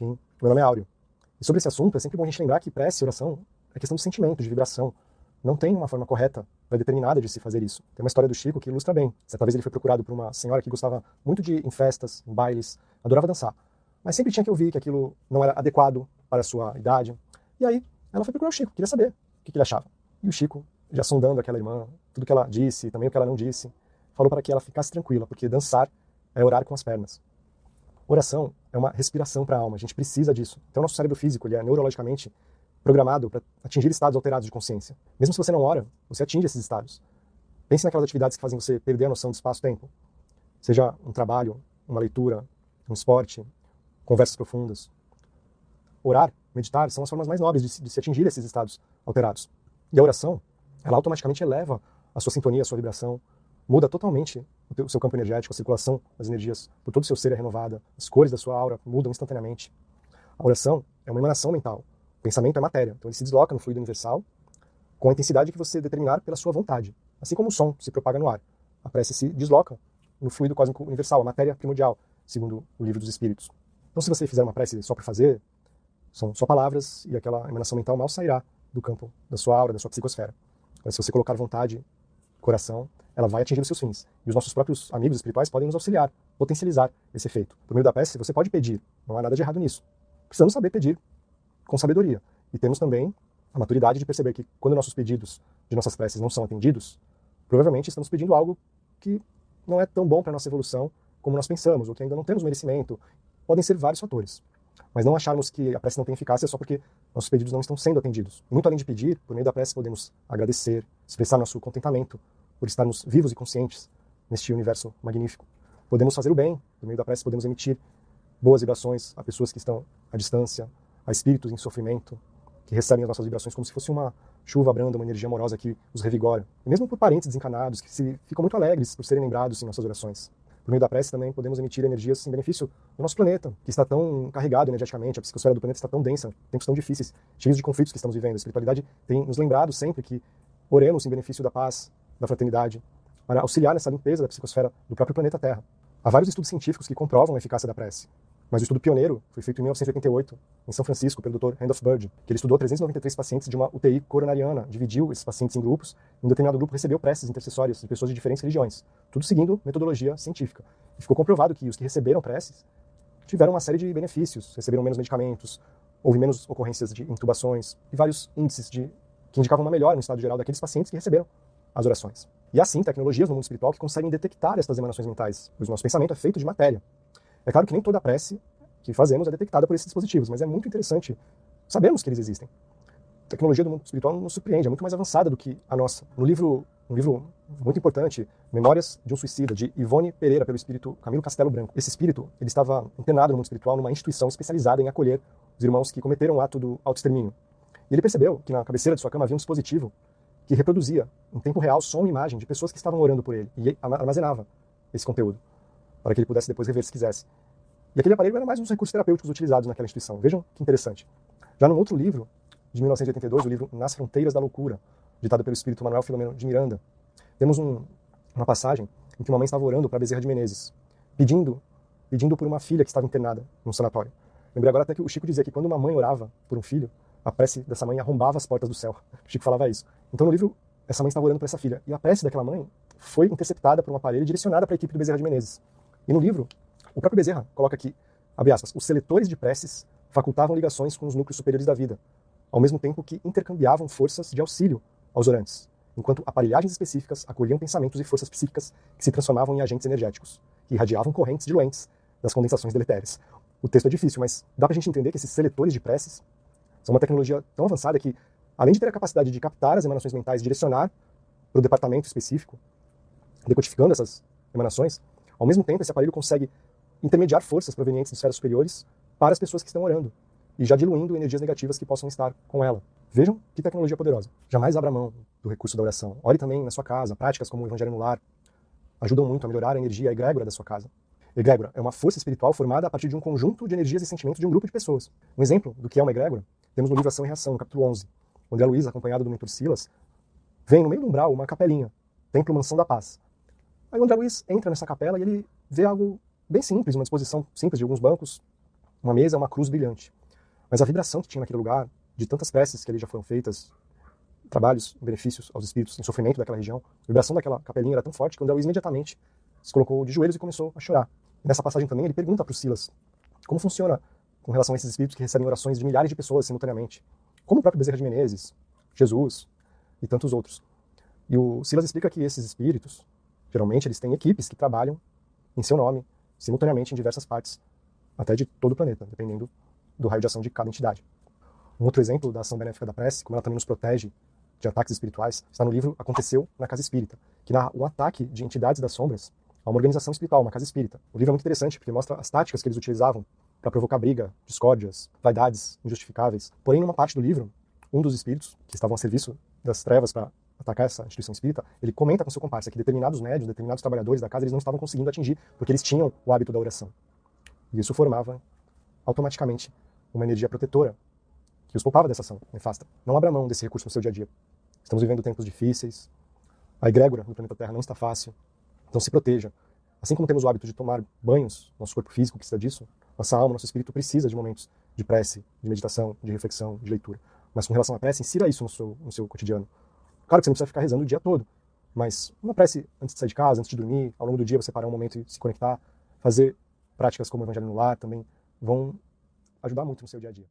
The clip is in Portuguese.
Sim. Meu nome é Áureo. E sobre esse assunto, é sempre bom a gente lembrar que prece e oração é questão de sentimento, de vibração. Não tem uma forma correta, determinada de se fazer isso. Tem uma história do Chico que ilustra bem. Certa vez ele foi procurado por uma senhora que gostava muito de ir em festas, em bailes, adorava dançar. Mas sempre tinha que ouvir que aquilo não era adequado para a sua idade. E aí, ela foi procurar o Chico, queria saber o que ele achava. E o Chico, já sondando aquela irmã, tudo que ela disse, também o que ela não disse, falou para que ela ficasse tranquila, porque dançar é orar com as pernas. Oração é uma respiração para a alma, a gente precisa disso. Então, o nosso cérebro físico ele é neurologicamente programado para atingir estados alterados de consciência. Mesmo se você não ora, você atinge esses estados. Pense naquelas atividades que fazem você perder a noção de espaço-tempo. Seja um trabalho, uma leitura, um esporte, conversas profundas. Orar, meditar, são as formas mais nobres de se atingir esses estados alterados. E a oração, ela automaticamente eleva a sua sintonia, a sua vibração, muda totalmente o seu campo energético, a circulação das energias por todo o seu ser é renovada, as cores da sua aura mudam instantaneamente. A oração é uma emanação mental. O pensamento é matéria, então ele se desloca no fluido universal com a intensidade que você determinar pela sua vontade. Assim como o som se propaga no ar. A prece se desloca no fluido cósmico universal, a matéria primordial, segundo o livro dos Espíritos. Então se você fizer uma prece só por fazer, são só palavras e aquela emanação mental mal sairá do campo da sua aura, da sua psicosfera. Mas se você colocar vontade, coração, ela vai atingir os seus fins. E os nossos próprios amigos espirituais podem nos auxiliar, potencializar esse efeito. Por meio da prece, você pode pedir, não há nada de errado nisso. Precisamos saber pedir com sabedoria. E temos também a maturidade de perceber que quando nossos pedidos de nossas preces não são atendidos, provavelmente estamos pedindo algo que não é tão bom para a nossa evolução como nós pensamos, ou que ainda não temos merecimento. Podem ser vários fatores. Mas não acharmos que a prece não tem eficácia só porque nossos pedidos não estão sendo atendidos. Muito além de pedir, por meio da prece podemos agradecer, expressar nosso contentamento por estarmos vivos e conscientes neste universo magnífico. Podemos fazer o bem, por meio da prece podemos emitir boas vibrações a pessoas que estão à distância, a espíritos em sofrimento, que recebem as nossas vibrações como se fosse uma chuva branda, uma energia amorosa que os revigora. E mesmo por parentes desencarnados, que ficam muito alegres por serem lembrados em nossas orações. Por meio da prece também podemos emitir energias em benefício do nosso planeta, que está tão carregado energeticamente, a psicosfera do planeta está tão densa, tempos tão difíceis, cheios de conflitos que estamos vivendo. A espiritualidade tem nos lembrado sempre que oremos em benefício da paz, da fraternidade, para auxiliar nessa limpeza da psicosfera do próprio planeta Terra. Há vários estudos científicos que comprovam a eficácia da prece. Mas o estudo pioneiro foi feito em 1988, em São Francisco, pelo Dr. Randolph Bird, que ele estudou 393 pacientes de uma UTI coronariana, dividiu esses pacientes em grupos, e um determinado grupo recebeu preces intercessórias de pessoas de diferentes religiões, tudo seguindo metodologia científica. E ficou comprovado que os que receberam preces tiveram uma série de benefícios, receberam menos medicamentos, houve menos ocorrências de intubações, e vários índices que indicavam uma melhora no estado geral daqueles pacientes que receberam as orações. E assim, tecnologias no mundo espiritual que conseguem detectar estas emanações mentais, pois o nosso pensamento é feito de matéria. É claro que nem toda a prece que fazemos é detectada por esses dispositivos, mas é muito interessante sabermos que eles existem. A tecnologia do mundo espiritual nos surpreende, é muito mais avançada do que a nossa. Um livro muito importante, Memórias de um Suicida, de Ivone Pereira, pelo espírito Camilo Castelo Branco. Esse espírito ele estava internado no mundo espiritual numa instituição especializada em acolher os irmãos que cometeram o ato do autoextermínio. E ele percebeu que na cabeceira de sua cama havia um dispositivo que reproduzia, em tempo real, som e imagem de pessoas que estavam orando por ele, e armazenava esse conteúdo, para que ele pudesse depois rever se quisesse. E aquele aparelho era mais um dos recursos terapêuticos utilizados naquela instituição. Vejam que interessante. Já num outro livro, de 1982, o livro Nas Fronteiras da Loucura, ditado pelo espírito Manuel Filomeno de Miranda, temos uma passagem em que uma mãe estava orando para Bezerra de Menezes, pedindo por uma filha que estava internada num sanatório. Lembrei agora até que o Chico dizia que quando uma mãe orava por um filho, a prece dessa mãe arrombava as portas do céu. O Chico falava isso. Então no livro, essa mãe estava orando por essa filha, e a prece daquela mãe foi interceptada por um aparelho direcionada para a equipe do Bezerra de Menezes. E no livro, o próprio Bezerra coloca aqui, abre aspas, os seletores de preces facultavam ligações com os núcleos superiores da vida, ao mesmo tempo que intercambiavam forças de auxílio aos orantes, enquanto aparelhagens específicas acolhiam pensamentos e forças psíquicas que se transformavam em agentes energéticos, que irradiavam correntes diluentes das condensações deletérias. O texto é difícil, mas dá pra gente entender que esses seletores de preces são uma tecnologia tão avançada que, além de ter a capacidade de captar as emanações mentais e direcionar para o departamento específico, decodificando essas emanações, ao mesmo tempo esse aparelho consegue intermediar forças provenientes de esferas superiores para as pessoas que estão orando, e já diluindo energias negativas que possam estar com ela. Vejam que tecnologia poderosa. Jamais abra mão do recurso da oração. Ore também na sua casa. Práticas como o Evangelho no Lar ajudam muito a melhorar a energia, a egrégora da sua casa. Egrégora é uma força espiritual formada a partir de um conjunto de energias e sentimentos de um grupo de pessoas. Um exemplo do que é uma egrégora temos no livro Ação e Reação, no capítulo 11. O André Luiz, acompanhado do mentor Silas, vem no meio do umbral uma capelinha, Templo Mansão da Paz. Aí o André Luiz entra nessa capela e ele vê algo bem simples, uma disposição simples de alguns bancos, uma mesa, uma cruz brilhante. Mas a vibração que tinha naquele lugar, de tantas preces que ali já foram feitas, trabalhos, benefícios aos espíritos em sofrimento daquela região, a vibração daquela capelinha era tão forte que o André Luiz imediatamente se colocou de joelhos e começou a chorar. E nessa passagem também ele pergunta para o Silas como funciona com relação a esses espíritos que recebem orações de milhares de pessoas simultaneamente, como o próprio Bezerra de Menezes, Jesus e tantos outros. E o Silas explica que esses espíritos, geralmente eles têm equipes que trabalham em seu nome, simultaneamente em diversas partes, até de todo o planeta, dependendo do raio de ação de cada entidade. Um outro exemplo da ação benéfica da prece, como ela também nos protege de ataques espirituais, está no livro Aconteceu na Casa Espírita, que narra o ataque de entidades das sombras a uma organização espiritual, uma casa espírita. O livro é muito interessante porque mostra as táticas que eles utilizavam para provocar briga, discórdias, vaidades injustificáveis. Porém, numa parte do livro, um dos espíritos que estavam a serviço das trevas para atacar essa instituição espírita, ele comenta com seu comparsa que determinados médiuns, determinados trabalhadores da casa, eles não estavam conseguindo atingir porque eles tinham o hábito da oração. E isso formava automaticamente uma energia protetora que os poupava dessa ação nefasta. Não abra mão desse recurso no seu dia a dia. Estamos vivendo tempos difíceis, a egrégora no planeta Terra não está fácil, então se proteja. Assim como temos o hábito de tomar banhos, nosso corpo físico precisa disso, nossa alma, nosso espírito precisa de momentos de prece, de meditação, de reflexão, de leitura. Mas com relação à prece, insira isso no seu cotidiano. Claro que você não precisa ficar rezando o dia todo, mas uma prece antes de sair de casa, antes de dormir, ao longo do dia você parar um momento e se conectar, fazer práticas como o Evangelho no Lar também vão ajudar muito no seu dia a dia.